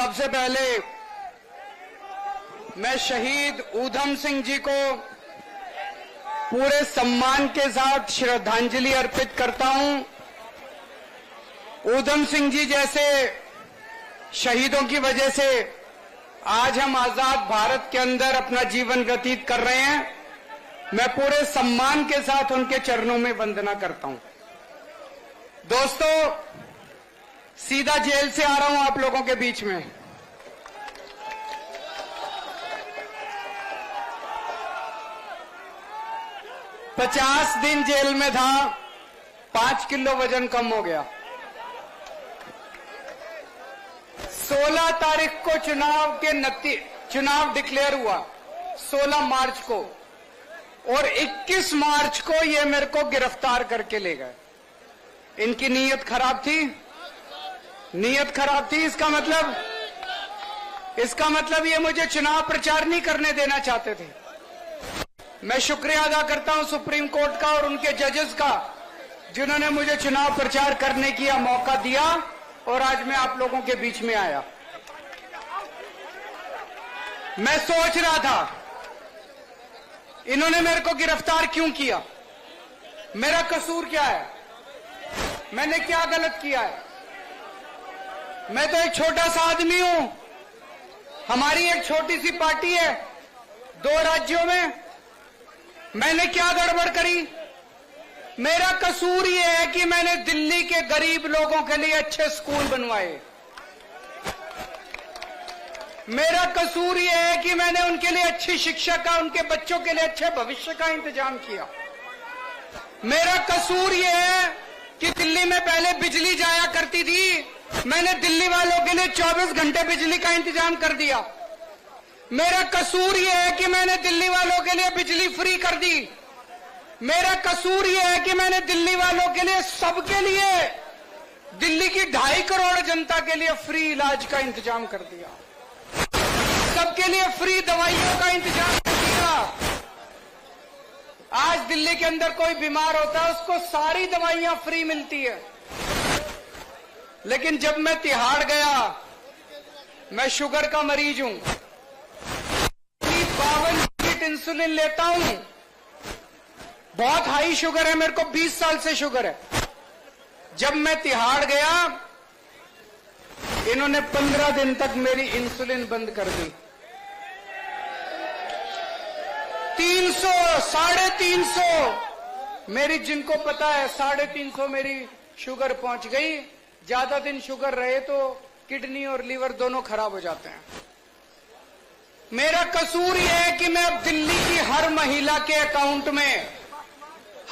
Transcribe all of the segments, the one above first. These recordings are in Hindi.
सबसे पहले मैं शहीद ऊधम सिंह जी को पूरे सम्मान के साथ श्रद्धांजलि अर्पित करता हूं। ऊधम सिंह जी जैसे शहीदों की वजह से आज हम आजाद भारत के अंदर अपना जीवन व्यतीत कर रहे हैं। मैं पूरे सम्मान के साथ उनके चरणों में वंदना करता हूं। दोस्तों, सीधा जेल से आ रहा हूं आप लोगों के बीच में। पचास दिन जेल में था, 5 किलो वजन कम हो गया। 16 तारीख को चुनाव डिक्लेयर हुआ, 16 मार्च को, और 21 मार्च को ये मेरे को गिरफ्तार करके ले गए। इनकी नीयत खराब थी, नीयत खराब थी। इसका मतलब ये मुझे चुनाव प्रचार नहीं करने देना चाहते थे। मैं शुक्रिया अदा करता हूं सुप्रीम कोर्ट का और उनके जजेस का, जिन्होंने मुझे चुनाव प्रचार करने की मौका दिया और आज मैं आप लोगों के बीच में आया। मैं सोच रहा था इन्होंने मेरे को गिरफ्तार क्यों किया, मेरा कसूर क्या है, मैंने क्या गलत किया है। मैं तो एक छोटा सा आदमी हूं, हमारी एक छोटी सी पार्टी है 2 राज्यों में। मैंने क्या गड़बड़ करी? मेरा कसूर यह है कि मैंने दिल्ली के गरीब लोगों के लिए अच्छे स्कूल बनवाए। मेरा कसूर यह है कि मैंने उनके लिए अच्छी शिक्षा का, उनके बच्चों के लिए अच्छे भविष्य का इंतजाम किया। मेरा कसूर यह है कि दिल्ली में पहले बिजली जाया करती थी, मैंने दिल्ली वालों के लिए 24 घंटे बिजली का इंतजाम कर दिया। मेरा कसूर यह है कि मैंने दिल्ली वालों के लिए बिजली फ्री कर दी। मेरा कसूर यह है कि मैंने दिल्ली वालों के लिए, सबके लिए, दिल्ली की 2.5 करोड़ जनता के लिए फ्री इलाज का इंतजाम कर दिया, सबके लिए फ्री दवाइयों का इंतजाम कर दिया। आज दिल्ली के अंदर कोई बीमार होता है, उसको सारी दवाइयां फ्री मिलती है। लेकिन जब मैं तिहाड़ गया, मैं शुगर का मरीज हूं, 52 यूनिट इंसुलिन लेता हूं, बहुत हाई शुगर है, मेरे को 20 साल से शुगर है। जब मैं तिहाड़ गया, इन्होंने 15 दिन तक मेरी इंसुलिन बंद कर दी। 300, 350 मेरी, जिनको पता है 350 मेरी शुगर पहुंच गई। ज्यादा दिन शुगर रहे तो किडनी और लीवर दोनों खराब हो जाते हैं। मेरा कसूर यह है कि मैं अब दिल्ली की हर महिला के अकाउंट में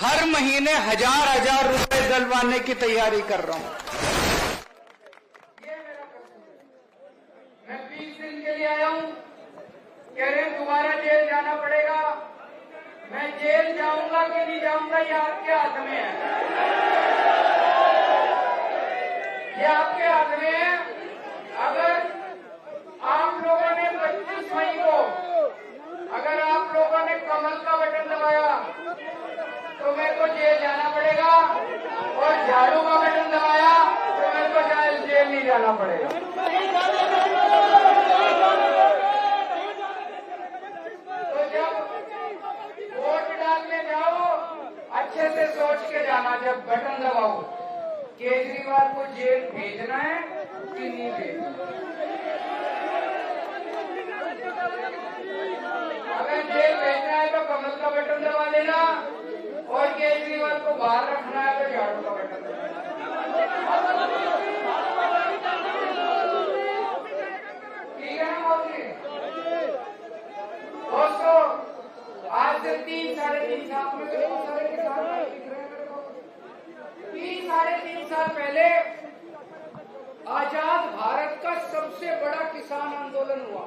हर महीने 1000 रुपए डलवाने की तैयारी कर रहा हूं। ये मेरा कसूर है। मैं 20 दिन के लिए आया हूं, कह रहे हैं दोबारा जेल जाना पड़ेगा। मैं जेल जाऊंगा कि नहीं जाऊंगा ये आपके हाथ में है, ये आपके हाथ में है। अगर आप लोगों ने 25 मई को, अगर आप लोगों ने कमल का बटन दबाया तो मेरे को जेल जाना पड़ेगा, और झाड़ू का बटन दबाया तो मेरे को जेल नहीं जाना पड़ेगा। तो जब वोट डालने जाओ, अच्छे से सोच के जाना। जब बटन दबाओ, केजरीवाल को जेल भेजना है कि नहीं भेजना। अगर जेल भेजना है तो कमल का बटन दबा लेना, और केजरीवाल को बाहर रखना है तो झाड़ू का बटन दबाना। ठीक है ना मोदी? दोस्तों, आज से 3-3.5 साल में बहुत सारे किसान दिख रहे हैं मेरे को। 3-3.5 साल पहले आजाद भारत का सबसे बड़ा किसान आंदोलन हुआ।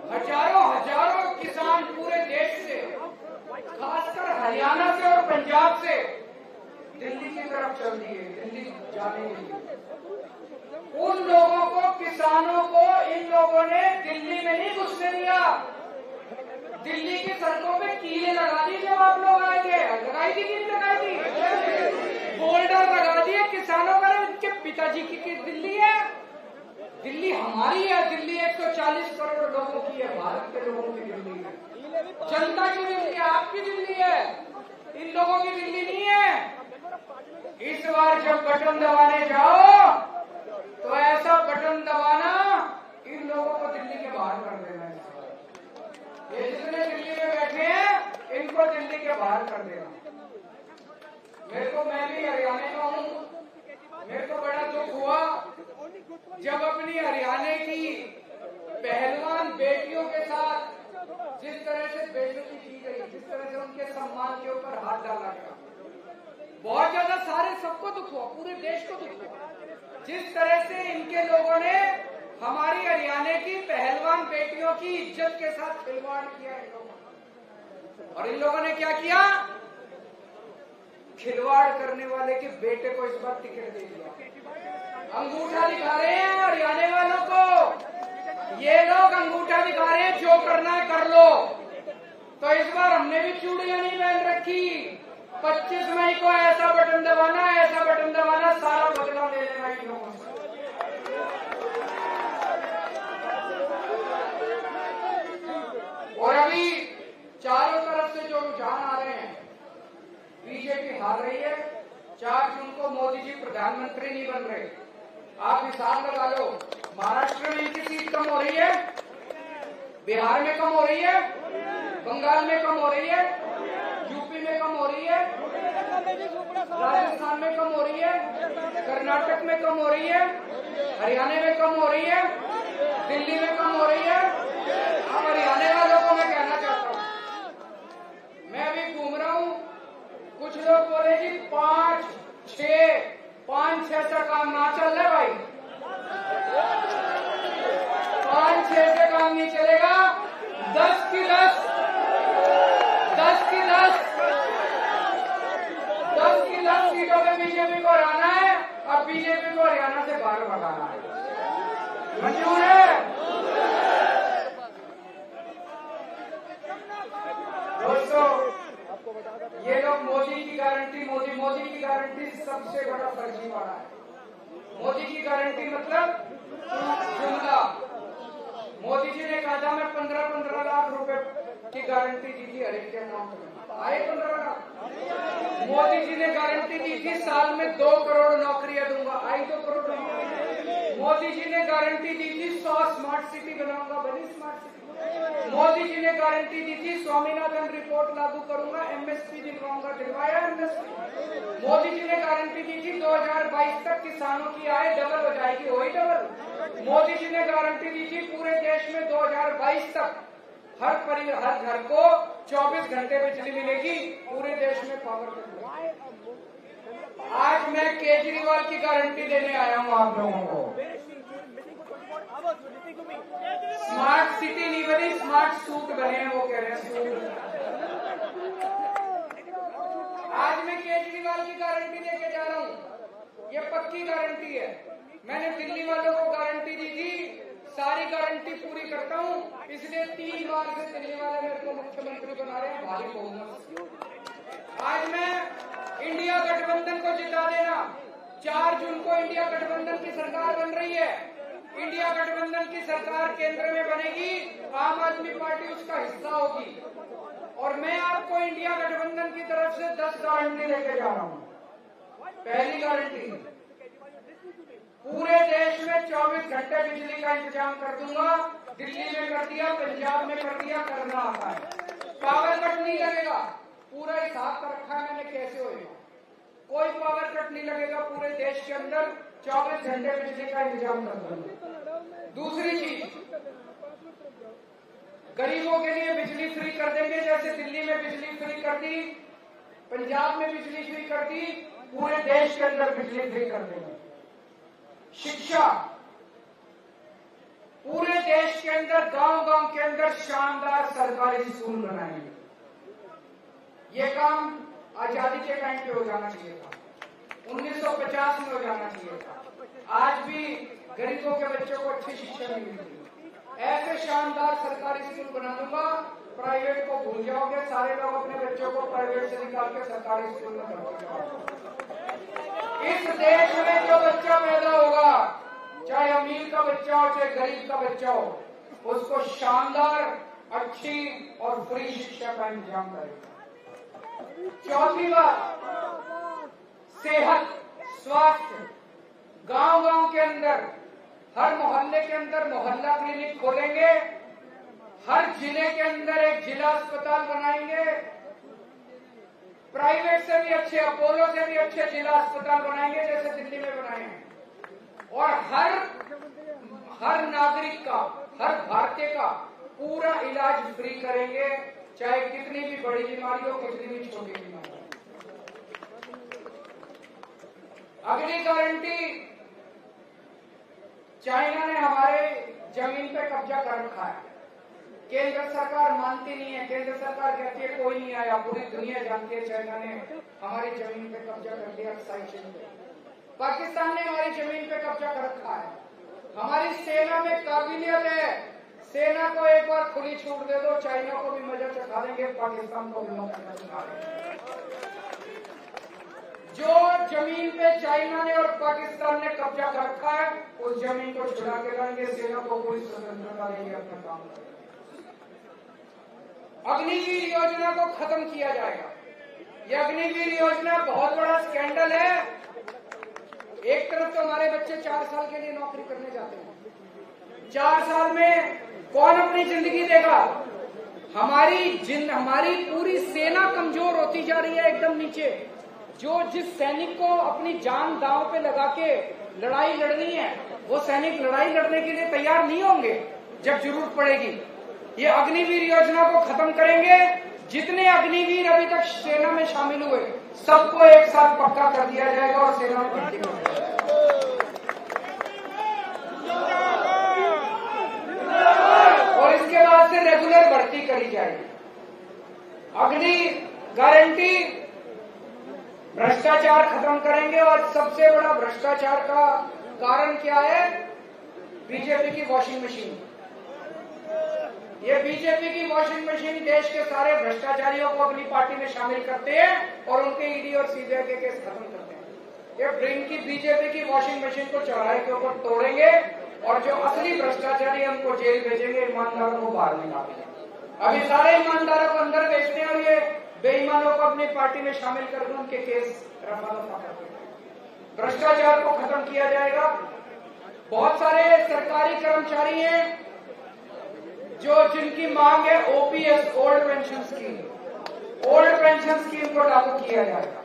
हजारों किसान पूरे देश से, खासकर हरियाणा से और पंजाब से, दिल्ली की तरफ चल दिए, दिल्ली जाने के लिए। उन लोगों को, किसानों को, इन लोगों ने दिल्ली में नहीं घुसने दिया। दिल्ली की सड़कों पे कीले लगा दी। जब आप लोग आए थे, लगाई थी कि नहीं लगाई थी? बोल्डर लगा दिए किसानों का, उनके पिताजी की दिल्ली है। दिल्ली हमारी है, दिल्ली 140 करोड़ लोगों की है, भारत के लोगों की दिल्ली है, जनता की दिल्ली है, आपकी दिल्ली है, इन लोगों की दिल्ली नहीं है। इस बार जब बटन दबाने जाओ तो ऐसा बटन दबाना इन लोगों को दिल्ली के बाहर कर देना है। ये जितने दिल्ली में बैठे हैं इनको दिल्ली के बाहर कर देना। मैं भी हरियाणा का हूँ, मेरे को बड़ा दुख हुआ जब अपनी हरियाणा की पहलवान बेटियों के साथ जिस तरह से बेइज्जती की गई, जिस तरह से उनके सम्मान के ऊपर हाथ डाला गया, बहुत ज्यादा सारे सबको दुख हुआ, पूरे देश को दुख हुआ। जिस तरह से इनके लोगों ने हमारी हरियाणा की पहलवान बेटियों की इज्जत के साथ खिलवाड़ किया इन लोगों। और इन लोगों ने क्या किया, खिलवाड़ करने वाले के बेटे को इस बार टिकट दे दिया। अंगूठा दिखा रहे हैं हरियाणा वालों को, ये लोग अंगूठा दिखा रहे हैं, जो करना है कर लो। तो इस बार हमने भी चूड़ियां नहीं पहन रखी। 25 मई को ऐसा बटन दबाना, ऐसा बटन दबाना, सारा बदला ले लेना इन लोगों से। और अभी चारों तरफ से जो रुझान आ रहे हैं, बीजेपी हार रही है, 4 जून को मोदी जी प्रधानमंत्री नहीं बन रहे। आप हिसाब लगा लो, महाराष्ट्र में इनकी सीट कम हो रही है, बिहार में कम हो रही है, बंगाल में कम हो रही है, यूपी में कम हो रही है, राजस्थान में कम हो रही है, कर्नाटक में कम हो रही है, हरियाणा में कम हो रही है, दिल्ली में कम हो रही है। अब हरियाणा वालों को मैं कहना चाहता हूँ, मैं अभी घूम रहा हूँ, कुछ लोग बोले जी 5-6 से काम ना चल रहा भाई, 5-6 से काम नहीं चलेगा, 10 की 10 सीटों पे बीजेपी को हराना है। अब बीजेपी को हरियाणा से बाहर भगाना है, मंजूर है दोस्तों। ये लोग मोदी की गारंटी, मोदी की गारंटी सबसे बड़ा फर्जीवाड़ा है। मोदी की गारंटी मतलब जुमला। मोदी जी ने कहा था मैं 15-15 लाख रुपए की गारंटी दी थी हर एक के अकाउंट में, आए 15 लाख। मोदी जी ने गारंटी दी थी साल में 2 करोड़ नौकरियां दूंगा, आई 2 करोड़ नौकरियां। मोदी जी ने गारंटी दी थी 100 स्मार्ट सिटी बनाऊंगा, बनी स्मार्ट सिटी। मोदी जी ने गारंटी दी थी स्वामीनाथन रिपोर्ट लागू करूंगा, एमएसपी दिलवाऊंगा, दिलवाया एमएसपी। मोदी जी ने गारंटी दी थी 2022 तक किसानों की आय डबल हो जाएगी, वही डबल। मोदी जी ने गारंटी दी थी पूरे देश में 2022 तक हर घर को 24 घंटे बिजली मिलेगी, पूरे देश में पावर कट। आज मैं केजरीवाल की गारंटी देने आया हूं आप लोगों को। स्मार्ट सिटी नहीं बनी, स्मार्ट सूट बने हैं, वो कह रहे हैं सूट। आज मैं केजरीवाल की गारंटी देके जा रहा हूं, ये पक्की गारंटी है। मैंने दिल्ली वालों को गारंटी दी थी, सारी गारंटी पूरी करता हूं, इसलिए 3 बार से दिल्ली वाले मेरे को मुख्यमंत्री बना रहे हैं, भारी बहुमत। आज मैं इंडिया गठबंधन को जिता देना। 4 जून को इंडिया गठबंधन की सरकार बन रही है। इंडिया गठबंधन की सरकार केंद्र में बनेगी, आम आदमी पार्टी उसका हिस्सा होगी। और मैं आपको इंडिया गठबंधन की तरफ से 10 गारंटी लेके जा रहा हूं। पहली गारंटी, पूरे देश में 24 घंटे बिजली का इंतजाम कर दूंगा। दिल्ली में कर दिया, पंजाब में कर दिया, करना आता है। पावर कट नहीं लगेगा, पूरा हिसाब कर रखा है मैंने कैसे होगा। कोई पावर कट नहीं लगेगा, पूरे देश के अंदर 24 घंटे बिजली का इंतजाम कर दूंगा। दूसरी चीज, गरीबों के लिए बिजली फ्री कर देंगे, जैसे दिल्ली में बिजली फ्री कर दी, पंजाब में बिजली फ्री कर दी, पूरे देश के अंदर बिजली फ्री कर देंगे। शिक्षा, पूरे देश के अंदर गांव-गांव के अंदर शानदार सरकारी स्कूल बनाएंगे। ये काम आजादी के टाइम पे हो जाना चाहिए था, 1950 में हो जाना चाहिए था। आज भी गरीबों के बच्चों को अच्छी शिक्षा नहीं मिलती। ऐसे शानदार सरकारी स्कूल बना दूंगा, प्राइवेट को भूल जाओगे, सारे लोग अपने बच्चों को प्राइवेट से निकाल के सरकारी स्कूल में भर्ती कराओगे। इस देश में जो बच्चा पैदा होगा चाहे अमीर का बच्चा हो चाहे गरीब का बच्चा हो, उसको शानदार, अच्छी और फ्री शिक्षा का इंतजाम करेगा। चौथी बात, सेहत, स्वास्थ्य। गांव-गांव के अंदर, हर मोहल्ले के अंदर मोहल्ला क्लिनिक खोलेंगे, हर जिले के अंदर एक जिला अस्पताल बनाएंगे, प्राइवेट से भी अच्छे, अपोलो से भी अच्छे जिला अस्पताल बनाएंगे जैसे दिल्ली में बनाए हैं, और हर नागरिक का, हर भारतीय का पूरा इलाज फ्री करेंगे, चाहे कितनी भी बड़ी बीमारी हो, कितनी भी छोटी बीमारी हो। अगली गारंटी, चाइना ने हमारे जमीन पे कब्जा कर रखा है। केंद्र सरकार मानती नहीं है, केंद्र सरकार कहती है कोई नहीं आया, पूरी दुनिया जानती है चाइना ने हमारी जमीन पे कब्जा कर लिया। पाकिस्तान ने हमारी जमीन पे कब्जा कर रखा है। हमारी सेना में काबिलियत है, सेना को एक बार खुली छूट दे दो, चाइना को भी मजा चखा देंगे, पाकिस्तान को भी मजा चखा देंगे। जो जमीन पे चाइना ने और पाकिस्तान ने कब्जा कर रखा है, उस जमीन को छुड़ा के लाएंगे, सेना को पूरी स्वतंत्रता देंगे अपना काम। अग्निवीर योजना को खत्म किया जाएगा। यह अग्निवीर योजना बहुत बड़ा स्कैंडल है। एक तरफ तो हमारे बच्चे 4 साल के लिए नौकरी करने जाते हैं, 4 साल में कौन अपनी जिंदगी देगा? हमारी पूरी सेना कमजोर होती जा रही है, एकदम नीचे। जिस सैनिक को अपनी जान दांव पे लगा के लड़ाई लड़नी है, वो सैनिक लड़ाई लड़ने के लिए तैयार नहीं होंगे जब जरूरत पड़ेगी। ये अग्निवीर योजना को खत्म करेंगे। जितने अग्निवीर अभी तक सेना में शामिल हुए, सबको एक साथ पक्का कर दिया जाएगा और सेना में भर्ती कर दिया जाएगा, और इसके बाद से रेगुलर भर्ती करी जाएगी। अगली गारंटी, भ्रष्टाचार खत्म करेंगे। और सबसे बड़ा भ्रष्टाचार का कारण क्या है? बीजेपी की वॉशिंग मशीन। ये बीजेपी की वॉशिंग मशीन देश के सारे भ्रष्टाचारियों को अपनी पार्टी में शामिल करते हैं और उनके ईडी और सीबीआई के केस खत्म करते हैं। ये ब्रिंक की बीजेपी की वॉशिंग मशीन को चौराहे के ऊपर तोड़ेंगे और जो असली भ्रष्टाचारी है उनको जेल भेजेंगे, ईमानदारों को बाहर निकालेंगे। अभी सारे ईमानदारों को अंदर भेजते हैं और ये बेईमानों को अपनी पार्टी में शामिल करके उनके केस रफा दफा करते हैं। भ्रष्टाचार को खत्म किया जाएगा। बहुत सारे सरकारी कर्मचारी हैं जिनकी मांग है OPS, old pension scheme. Old pension scheme को लागू किया जाएगा।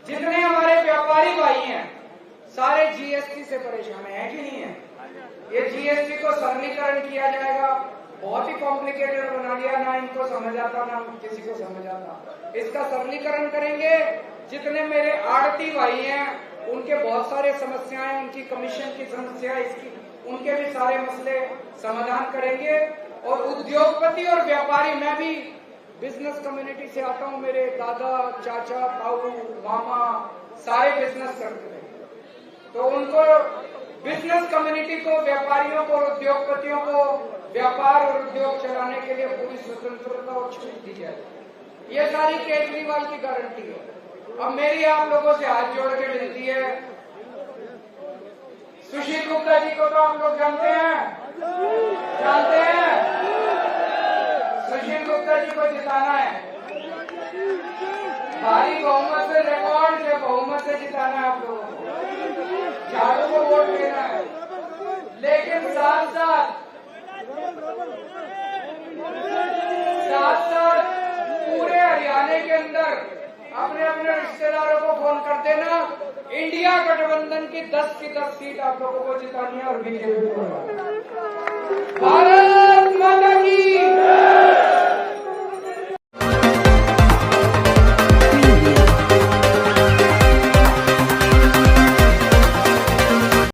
जितने हमारे व्यापारी भाई हैं, सारे जीएसटी से परेशान हैं कि नहीं है? ये जीएसटी को सरलीकरण किया जाएगा। बहुत ही कॉम्प्लिकेटेड बना दिया, ना इनको समझ आता ना किसी को समझ आता। इसका सरलीकरण करेंगे। जितने मेरे आड़ती भाई हैं, उनके बहुत सारे समस्याएं, उनकी कमीशन की समस्या, इसकी उनके भी सारे मसले समाधान करेंगे। और उद्योगपति और व्यापारी, मैं भी बिजनेस कम्युनिटी से आता हूं, मेरे दादा, चाचा, ताऊ, मामा सारे बिजनेस करते थे, तो उनको बिजनेस कम्युनिटी को, व्यापारियों को और उद्योगपतियों को व्यापार और उद्योग चलाने के लिए पूरी स्वतंत्रता और छूट दी जाए। ये सारी केजरीवाल की गारंटी है। अब मेरी आप लोगों से हाथ जोड़ के विनती है, सुशील गुप्ता जी को तो आप लोग जानते हैं, सुशील गुप्ता जी को जिताना है, भारी बहुमत से, रिकॉर्ड से बहुमत से जिताना है आप लोगों को, झाड़ू को वोट देना है। लेकिन साथ साथ पूरे हरियाणा के अंदर अपने अपने रिश्तेदारों को फोन कर देना, इंडिया गठबंधन की 10 की 10 सीट आप लोगों को जितानी है और बीजेपी को